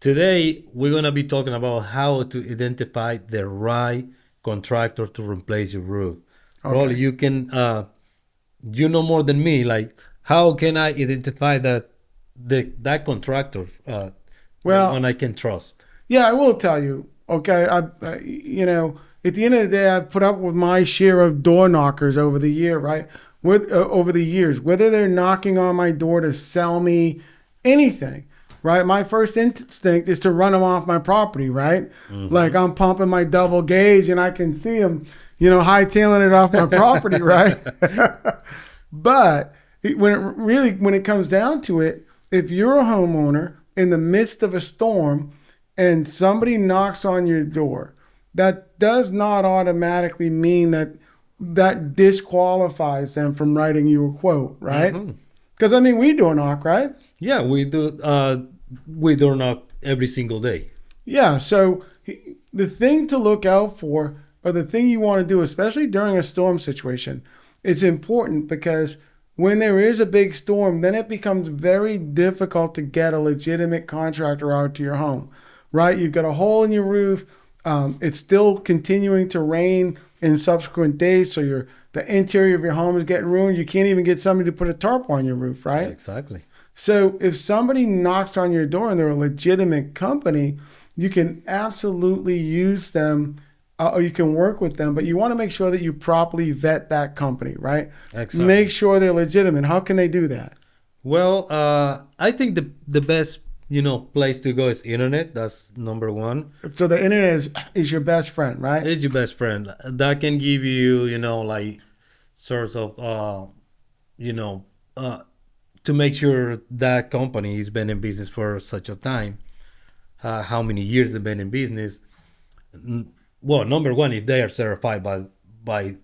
Today, we're going to be talking about how to identify the right contractor to replace your roof. Probably Okay. you can, you know more than me. Like, how can I identify that contractor, the one Well, I can trust? yeah, I will tell you. Okay, at the end of the day, I've put up with my share of door knockers over the year, right? Over the years, whether they're knocking on my door to sell me anything, right? My first instinct is to run them off my property, right? Like Hmm. I'm pumping my double gauge and I can see them, hightailing it off my property, right? But when it comes down to it, if you're a homeowner in the midst of a storm and somebody knocks on your door, that does not automatically mean that disqualifies them from writing you a quote, right? Hmm. Because I mean, we do a knock, right? Yeah, we do. We do not every single day. Yeah. So the thing to look out for, or the thing you want to do, especially during a storm situation, it's important because when there is a big storm, then it becomes very difficult to get a legitimate contractor out to your home, right? You've got a hole in your roof. It's still continuing to rain in subsequent days, so the interior of your home is getting ruined. You can't even get somebody to put a tarp on your roof, right? Exactly. So if somebody knocks on your door and they're a legitimate company, you can absolutely use them, or you can work with them, but you want to make sure that you properly vet that company, right? Make Exactly. sure they're legitimate. How can they do that? Well, I think the best place to go is internet. That's number one. So the internet is your best friend, right? It's your best friend. That can give you like sorts of you know uh to make sure that company has been in business for such a time. How many years they've been in business? Well, number one, if they are certified by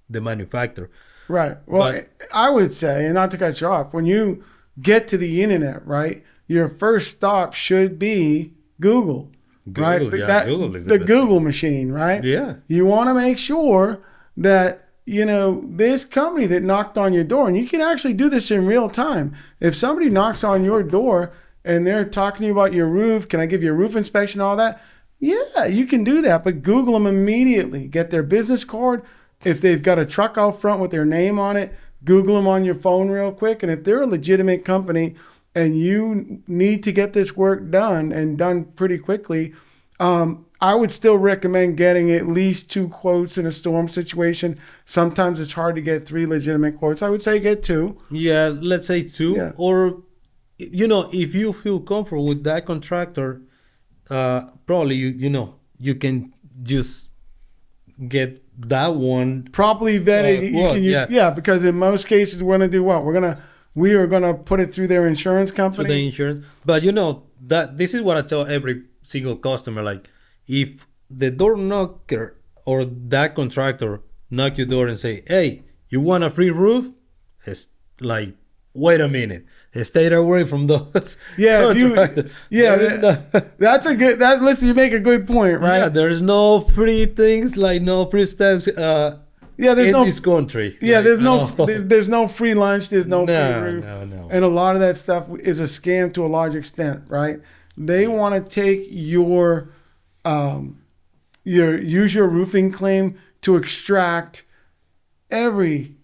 the manufacturer. Right. Well, But I would say, and not to cut you off, when you get to the internet, right, your first stop should be Google, right? Google, yeah, Google is the The best thing. Google machine, right? Yeah, You want to make sure that this company that knocked on your door, and you can actually do this in real time. If somebody knocks on your door and they're talking to you about your roof, can I give you a roof inspection, all that? Yeah, you can do that, but Google them immediately. Get their business card. If they've got a truck out front with their name on it, Google them on your phone real quick. And if they're a legitimate company and you need to get this work done and done pretty quickly, I would still recommend getting at least two quotes in a storm situation. Sometimes it's hard to get three legitimate quotes. I would say get two. yeah. Let's say two, Yeah. or if you feel comfortable with that contractor, probably you can just get that one. Properly vetted, you Well, can use, yeah, yeah, because in most cases we're gonna do what? We are gonna put it through their insurance through the company. insurance. But that this is what I tell every single customer. Like, if the door knocker or that contractor knock your door and say, "Hey, you want a free roof?" It's like, wait a minute, stay away from those Yeah, if you, contractors. yeah, There is no, that's a good. Listen, you make a good point, yeah, right? there's no free things, like no free steps Yeah, in this country. yeah, Like, there's at no, all. there's no free lunch, there's no free No, roof, no, no. and a lot of that stuff is a scam to a large extent, right? They Yeah. want to take um, use your roofing claim to extract every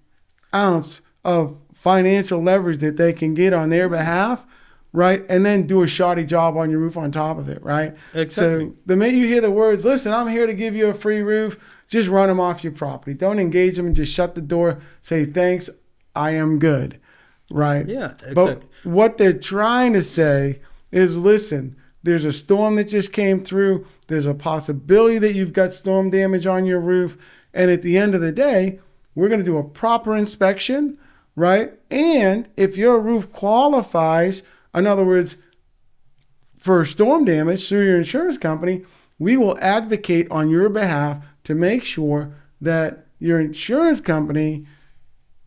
ounce of financial leverage that they can get on their behalf, right? And then do a shoddy job on your roof on top of it, right? Exactly. So the minute you hear the words, listen, I'm here to give you a free roof, just run them off your property. Don't engage them and just shut the door. Say, thanks, I am good, right? Yeah, But exactly. what they're trying to say is, listen, there's a storm that just came through. There's a possibility that you've got storm damage on your roof. And at the end of the day, we're going to do a proper inspection, right? And if your roof qualifies, in other words, for storm damage through your insurance company, we will advocate on your behalf to make sure that your insurance company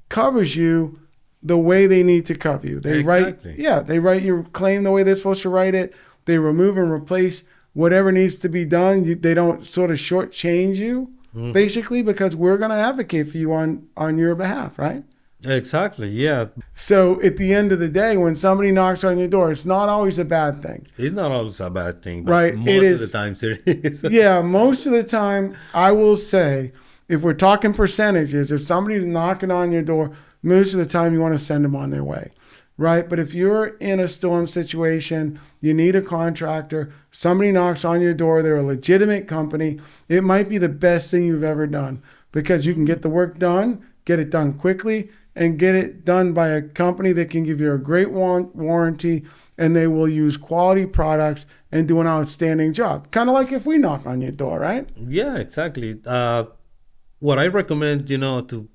covers you the way they need to cover you. Exactly. They write your claim the way they're supposed to write it. They remove and replace whatever needs to be done. They don't sort of shortchange you, Mhm. basically, because we're going to advocate for you on your behalf, right? Exactly. Yeah. So at the end of the day, when somebody knocks on your door, it's not always a bad thing, It's not always a bad thing, but right? It most of the is. times it is. Yeah, most of the time, I will say, if we're talking percentages, if somebody's knocking on your door, most of the time you want to send them on their way, right? But if you're in a storm situation, you need a contractor, somebody knocks on your door, they're a legitimate company, it might be the best thing you've ever done because you can get the work done, get it done quickly, and get it done by a company that can give you a great warranty and they will use quality products and do an outstanding job. Kind of like if we knock on your door, right? Yeah, exactly. What I recommend, to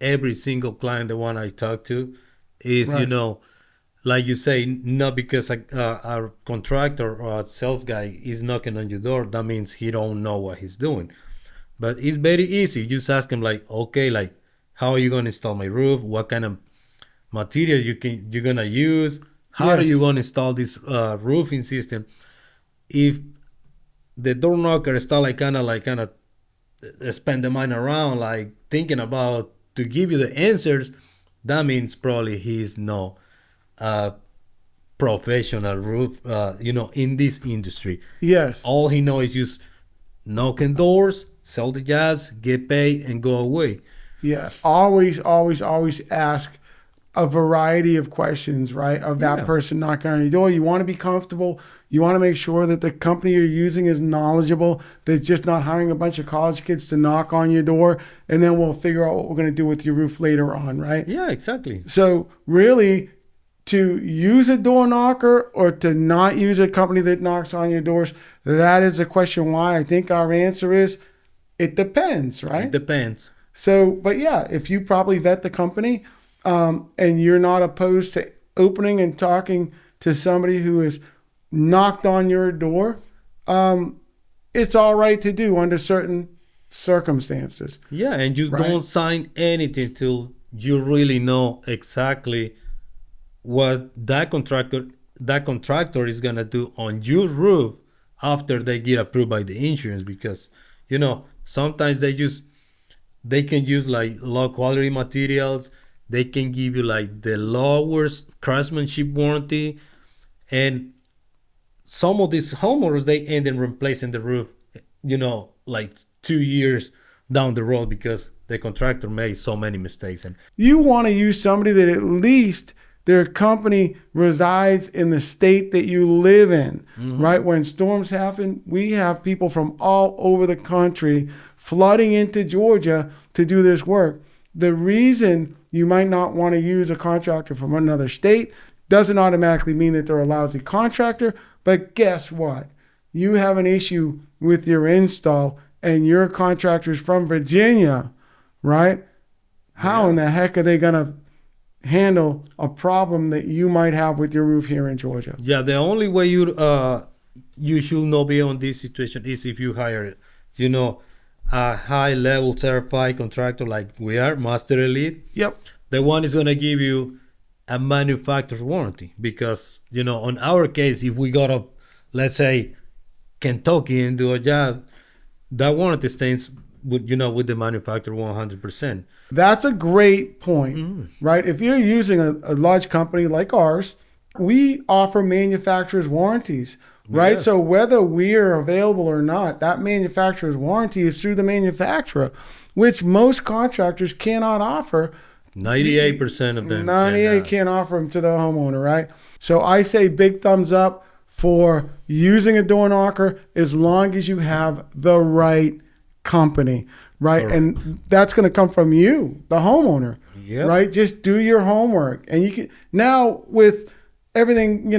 every single client, the one I talk to, is, Right. like you say, not because a contractor or a sales guy is knocking on your door, that means he don't know what he's doing. But it's very easy. You just ask him like, okay, like, how are you gonna install my roof? What kind of material you're gonna use? How are you Yes. gonna install this roofing system? If the door knocker start like kind of spend the mind around like thinking about to give you the answers, that means probably he's no uh, professional roof, in this industry. Yes. All he knows is just knocking doors, sell the jobs, get paid, and go away. Yeah. Always, always, always ask a variety of questions, right? Of that Yeah, person knocking on your door. You want to be comfortable. You want to make sure that the company you're using is knowledgeable. That's just not hiring a bunch of college kids to knock on your door, and then we'll figure out what we're going to do with your roof later on, right? yeah, exactly. So really, to use a door knocker or to not use a company that knocks on your doors, that is a question why. I think our answer is it depends, It right? depends. So, but yeah, if you probably vet the company and you're not opposed to opening and talking to somebody who has knocked on your door, um, it's all right to do under certain circumstances, Yeah, and you right? don't sign anything till you really know exactly what that contractor is gonna do on your roof after they get approved by the insurance, because sometimes they can use like low quality materials, they can give you like the lowest craftsmanship warranty, and some of these homeowners they end up replacing the roof, like 2 years down the road because the contractor made so many mistakes. And You want to use somebody that at least their company resides in the state that you live in, Mhm. right? When storms happen, we have people from all over the country flooding into Georgia to do this work. The reason you might not want to use a contractor from another state doesn't automatically mean that they're a lousy contractor, but guess what? You have an issue with your install and your contractor's from Virginia, right? How Yeah. in the heck are they going to handle a problem that you might have with your roof here in Georgia? Yeah, the only way you should not be on this situation is if you hire, you know, a high level certified contractor like we are, Master Elite. Yep. The one is gonna give you a manufacturer's warranty, because on our case, if we go to, let's say, Kentucky and do a job, that warranty stays with the manufacturer 100%. That's a great point, Mhm. right? If you're using a large company like ours, we offer manufacturer's warranties, right? Yeah, So whether we are available or not, that manufacturer's warranty is through the manufacturer, which most contractors cannot offer. 98% of them 98 cannot. can't offer them to the homeowner, right? So I say big thumbs up for using a door knocker as long as you have the right company, right? Correct. And that's going to come from you, the homeowner, Yep. right? Just do your homework. And you can now with everything,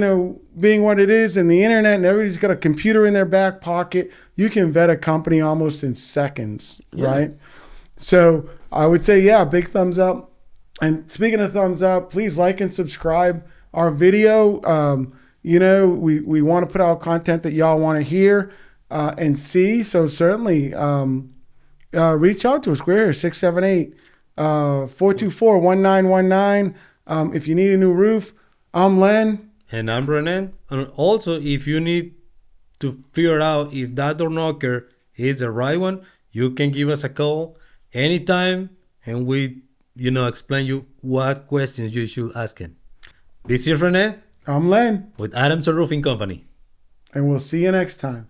being what it is and the internet and everybody's got a computer in their back pocket, you can vet a company almost in seconds, Yeah. right? So I would say, yeah, big thumbs up. And speaking of thumbs up, please like and subscribe our video. We want to put out content that y'all want to hear and see. So certainly reach out to us. We're here, 678 424 1919. If you need a new roof, I'm Len. And I'm Renan. And also, if you need to figure out if that door knocker is the right one, you can give us a call anytime, and we explain you what questions you should ask him. This is Rene I'm Len, with Adams Roofing Company. and we'll see you next time.